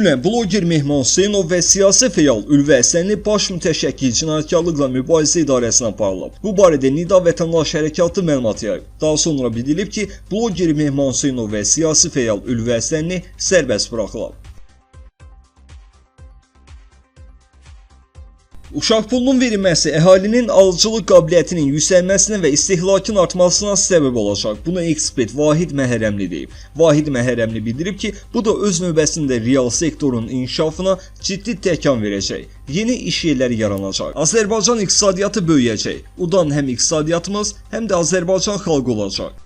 Dünən bloger Mehman Hüseynov və siyasi fəal Ülvi Əsənli baş mütəşəkkil cinayətkarlıqla mübarizə idarəsinə aparılıb. Bu barədə Nida Vətəndaş Hərəkatı məlumat yayıb. Daha sonra bildirilib ki, bloger Mehman Hüseynov və siyasi fəal Ülvi Əsənli sərbəst buraxılıb. Uşaq pulunun verilməsi əhalinin alıcılıq qabiliyyətinin yüksəlməsinə və istehlakın artmasına səbəb olacaq. Bunu ekspert Vahid Məhərrəmli deyib. Vahid Məhərrəmli bildirib ki, bu da öz növbəsində real sektorun inkişafına ciddi təkan verəcək. Yeni iş yerləri yaranacaq. Azərbaycan iqtisadiyyatı böyüyəcək. Udan həm iqtisadiyyatımız, həm də Azərbaycan xalqı olacaq.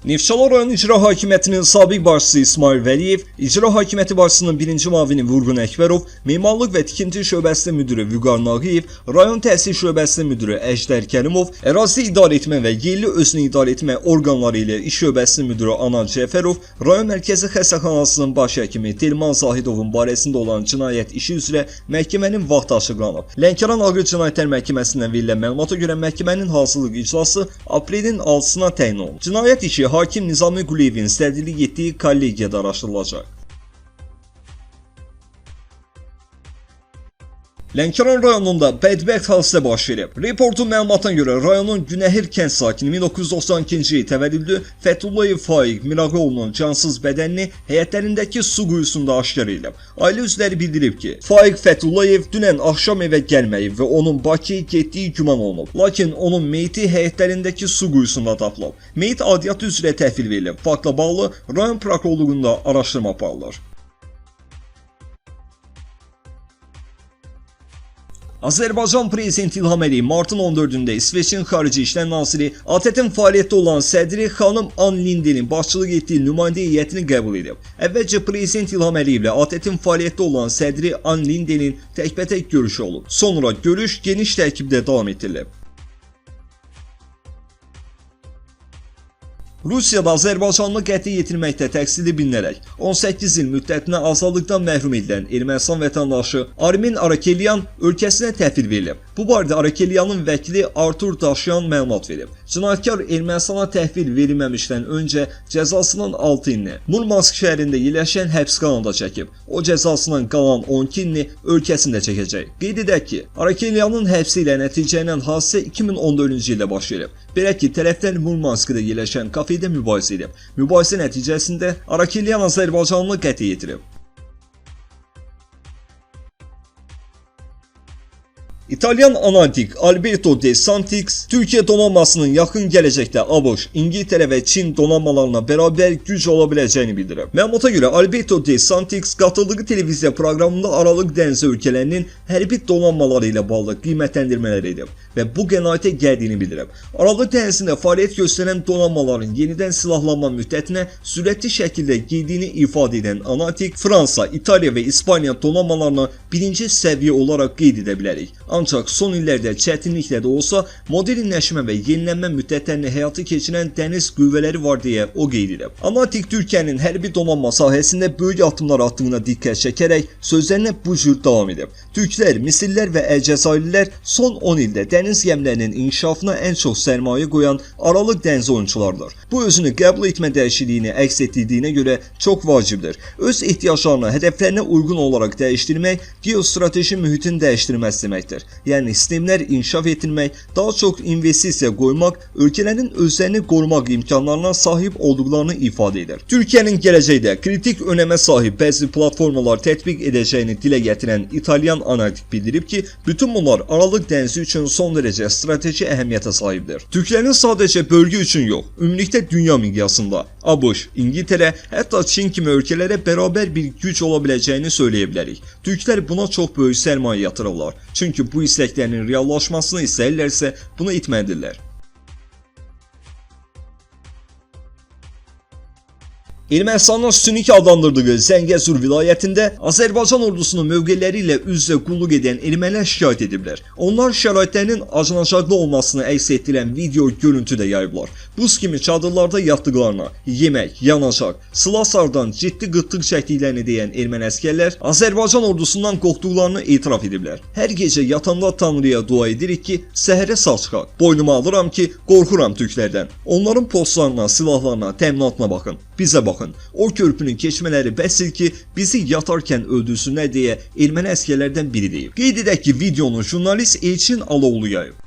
Neftçala rayon İcra Hakimiyyətinin sabiq başçısı İsmail Vəliyev, İcra Hakimiyyəti başçısının birinci müavini Vurğun Əkbərov, Memarlıq və Tikinti şöbəsinin müdiri Vüqar Nağıyev, rayon təhsil şöbəsinin müdiri Əjdər Kərimov, ərazi idarə etmə və yerli özünü idarə etmə orqanları ilə iş şöbəsinin müdiri Anar Cəfərov, rayon mərkəzi xəstəxanasının baş həkimi Telman Zahidovun barəsində olan cinayət işi üzrə məhkəmənin vaxtı açıqlanıb. Lənkəran Ağır Cinayətlər Məhkəməsindən verilən məlumata görə məhkəmənin hazırlıq iclası aprelin 6-sına təyin olunub. Cinayət işi Hakim Nizami Quliyevin sədrlik etdiyi kollegiyada araşdırılacaq. Lənkəran rayonunda bədbəxt hadisə baş verib. Reportun məlumatına görə rayonun Günəhir kənd sakini 1992-ci il təvəllüdlü Fəthullayev Faiq Mirağoğlu'nun cansız bədənini həyətlərindəki su quyusunda aşkar edilib. Ailə üzvləri bildirib ki, Faiq Fəthullayev dünən axşam evə gəlməyib və onun Bakıya getdiyi güman olunub. Lakin onun meyti həyətlərindəki su quyusunda tapılıb. Meyit adiyyatı üzrə təhvil verilib. Faktla bağlı rayon prokurorluğunda araşdırma aparılır. Azərbaycan Prezidenti İlham Əliyev martın 14-də İsveçin Xarici İşlər Naziri ATƏT-in fəaliyyətdə olan sədri xanım Ann Linde'nin başçılıq etdiyi nümayəndə heyətini qəbul edib. Əvvəlcə Prezident İlham Əliyev ilə ATƏT-in fəaliyyətdə olan sədri Ann Linde'nin təkbətək görüşü olub. Sonra görüş geniş tərkibdə davam etdirilib. Rusiyada Azərbaycanlı qətlə yetirməkdə təqsirli bilinərək 18 il müddətinə azadlıqdan məhrum edilən Ermənistan vətəndaşı Armen Arakelyan ölkəsinə təhvil verilib. Bu barədə Arakelyanın vəkili Artur Daşyan məlumat verib. Cinayətkar Ermənistana təhvil verilməmişdən öncə cəzasının 6 ilini Murmansk şəhərində yerləşən həbsxanada çəkib. O cəzasının qalan 12 ilini ölkəsində çəkəcək. Qeyd edək ki, Arakelyanın həbsi ilə nəticələnən hadisə 2014-cü ildə baş verib. Belə ki, tərəflər Murmanskda yerləşən kafedə mübahisə edib. Mübahisə nəticəsində Arakelyan Azərbaycanlı qətlə yetirib. İtalyan analitik Alberto De Santis, Türkiyə donanmasının yaxın gələcəkdə ABŞ, İngiltərə və Çin donanmalarına bərabər güc ola biləcəyini bildirib. Məlumata görə Alberto De Santis qatıldığı televiziya proqramında Aralıq dənizi ölkələrinin hərbi donanmaları ilə bağlı qiymətləndirmələr edib və bu qənaətə gəldiyini bildirib. Aralıq dənizində fəaliyyət göstərən donanmaların yenidən silahlanma müddətinə sürətli şəkildə girdiyini ifadə edən analitik Fransa, İtaliya və İspaniya donanmalarına birinci səviyyə olaraq qeyd edə bilərik. Ancaq son illərdə çətinliklə də olsa modernləşmə və yenilənmə müddətlərini həyata keçirən dəniz qüvvələri var deyə o qeyd edib. Analitik Türkiyənin hərbi donanma sahəsində böyük addımlar atdığına diqqət çəkərək sözlərinə bu cür davam edib. Türklər, Misirlilər və Əlcəzairlilər son 10 ildə dəniz gəmilərinin inkişafına ən çox sərmayə qoyan Aralıq dənizi oyunçulardır. Bu özünü qəbul etmə dəyişikliyini əks etdirdiyinə görə çox vacibdir. Öz ehtiyaclarını hədəflərinə uyğun olaraq dəyişdirmək geostrateji mühitin dəyişdirməsi deməkdir. Yəni sistemlər inkişaf etdirmək, daha çox investisiya qoymaq, ölkələrin özlərini qorumaq imkanlarına sahib olduqlarını ifadə edir. Türkiyənin gələcəkdə kritik önəmə sahib bəzi platformalar tətbiq edəcəyini dilə gətirən İtalyan analitik bildirib ki, bütün bunlar Aralıq dənizi üçün son dərəcə strateji əhəmiyyətə sahibdir. Türklərin sadəcə bölgə üçün yox, ümumilikdə dünya miqyasında ABŞ, İngiltərə, hətta Çin kimi ölkələrə bərabər bir güc ola biləcəyini söyləyə bilərik. Türklər buna çox böyük sərmayə yatırırlar. Çünki bu istəklərinin reallaşmasını istəyirlərsə bunu etməlidirlər. Ermənistanın Sünik adlandırdığı Zəngəzur vilayətində Azərbaycan ordusunun mövqeləri ilə üz-üzə qulluq edən ermənilər şikayət ediblər. Onlar şəraitlərinin acınacaqlı olmasını əks etdirən video görüntü də yayıblar. Buz kimi çadırlarda yatdıqlarına, yemək, yanacaq, silah-sardan ciddi qıtlıq çəkdiklərini deyən erməni əskərlər Azərbaycan ordusundan qorxduqlarını etiraf ediblər. Hər gecə yatanda Tanrıya dua edirik ki, səhərə sağ çıxaq. Boynuma alıram ki, qorxuram türklərdən. Onların postlarına, silahlarına, təminatına baxın. bize bakın. O körpünün keçmələri bəsdir ki, bizi yatarkən öldürsünlər deyə erməni əsgərlərdən biri deyib. Qeyd edək ki, videonu jurnalist Elçin Aloğlu yayıb.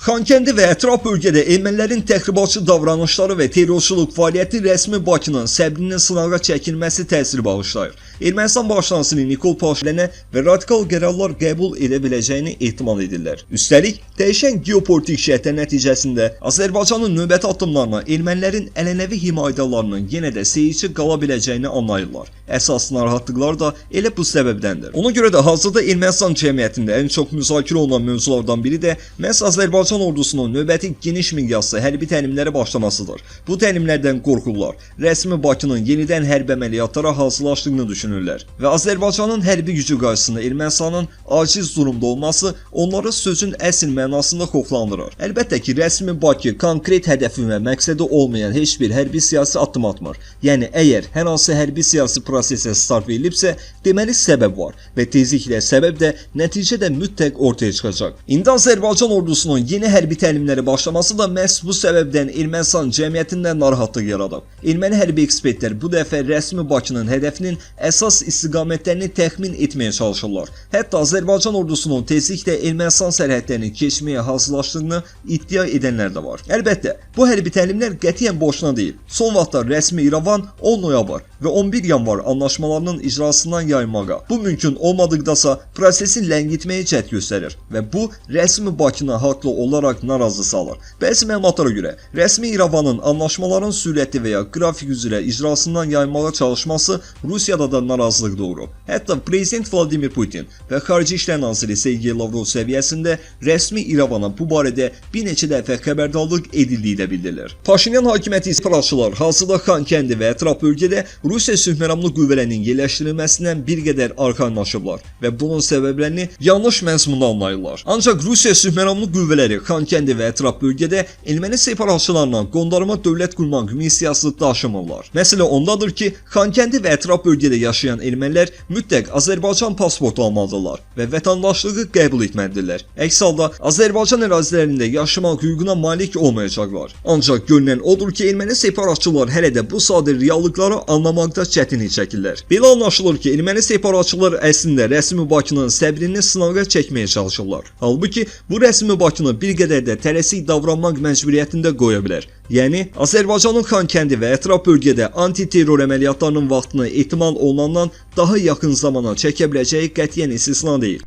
Xankəndi və ətraf bölgədə ermənilərin təxribatçı davranışları və terrorçuluq fəaliyyəti rəsmi Bakının səbrinin sınağa çəkilməsi təsir bağışlayır. Ermənistan baş naziri Nikol Paşinyanə və radikal qərarlar qəbul edə biləcəyini ehtimal edirlər. Üstəlik, dəyişən geopolitik şərtlər nəticəsində Azərbaycanın növbəti addımlarına ermənilərin ənənəvi himayədarlarının yenə də seyirci qala biləcəyini anlayırlar. Əsas narahatlıqlar da elə bu səbəbdəndir. Ona görə də hazırda Ermənistan cəmiyyətində ən çox müzakirə olunan mövzulardan biri də məhz Azərbaycan ordusunun növbəti geniş miqyaslı hərbi təlimlərə başlamasıdır. Bu təlimlərdən qorxurlar. Rəsmi Bakının yenidən hərbi əməliyyatlara hazırlaşdığını düşünürlər və Azərbaycanın hərbi gücü qarşısında Ermənistanın aciz durumda olması onları sözün əsl mənasında xoflandırır. Əlbəttə ki, rəsmi Bakı konkret hədəfi və məqsədi olmayan heç bir hərbi siyasi addım atmır. Yəni əgər hər hansı hərbi siyasi prosesə start verilibsə, deməli səbəb var və tezliklə səbəb də nəticə də mütləq ortaya çıxacaq. İndi Azərbaycan ordusunun yeni hərbi təlimlərə başlaması da məhz bu səbəbdən Ermənistan cəmiyyətində narahatlıq yaradıb. Erməni hərbi ekspertlər bu dəfə rəsmi Bakının hədəfinin əsas istiqamətlərini təxmin etməyə çalışırlar. Hətta Azərbaycan ordusunun tezliklə Ermənistan sərhədlərini keçməyə hazırlaşdığını iddia edənlər də var. Əlbəttə, bu hərbi təlimlər qətiyyən boşuna deyil. Son vaxtlar rəsmi İrəvan 10 noyabr və 11 yanvar anlaşmalarının icrasından yayınmağa, bu mümkün olmadıqdasa prosesi ləngitməyə cəhd göstərir və bu rəsmi Bakını haqlı olaraq narazı salır. Bəzi məlumatlara görə rəsmi İrəvanın anlaşmaların sürətli və ya qrafik üzrə icrasından yayınmağa çalışması Rusiyada da narazılıq doğurub. Hətta Prezident Vladimir Putin və Xarici İşlər Naziri Sergey Lavrov səviyyəsində rəsmi İrəvana bu barədə bir neçə dəfə xəbərdarlıq edildiyi də bildirilir. Paşinyan hakimiyyəti istihbaratçılar hazırda Xankəndi və ətraf bölgədə Rusiya sülhməramlı qüvvələrinin yerləşdirilməsindən bir qədər arxayınlaşıblar və bunun səbəblərini yanlış məzmunda anlayırlar. Ancaq Rusiya sülhməramlı qüvvələri Xankəndi və ətraf bölgədə erməni separatçılarla qondarma dövlət qurmaq missiyası daşımırlar. Məsələ ondadır ki, Xankəndi və ətraf bölgədə yaşayan ermənilər mütləq Azərbaycan pasportu almalıdırlar və vətəndaşlığı qəbul etməlidirlər. Əks halda Azərbaycan ərazilərində yaşamaq hüququna malik olmayacaqlar. Ancaq görünən odur ki, erməni separatçılar hələ də bu sadə reallıqları anlamaqda çətinlik çəkirlər. Belə anlaşılır ki, erməni separatçılar əslində rəsmi Bakının səbrini sınağa çəkməyə çalışırlar. Halbuki bu rəsmi Bakını bir qədər də tələsik davranmaq məcburiyyətində qoya bilər. Yəni, Azərbaycanın Xankəndi və ətraf bölgədə anti-terror əməliyyatlarının vaxtını ehtimal olunandan daha yaxın zamana çəkə biləcəyi qətiyyən istisna deyil.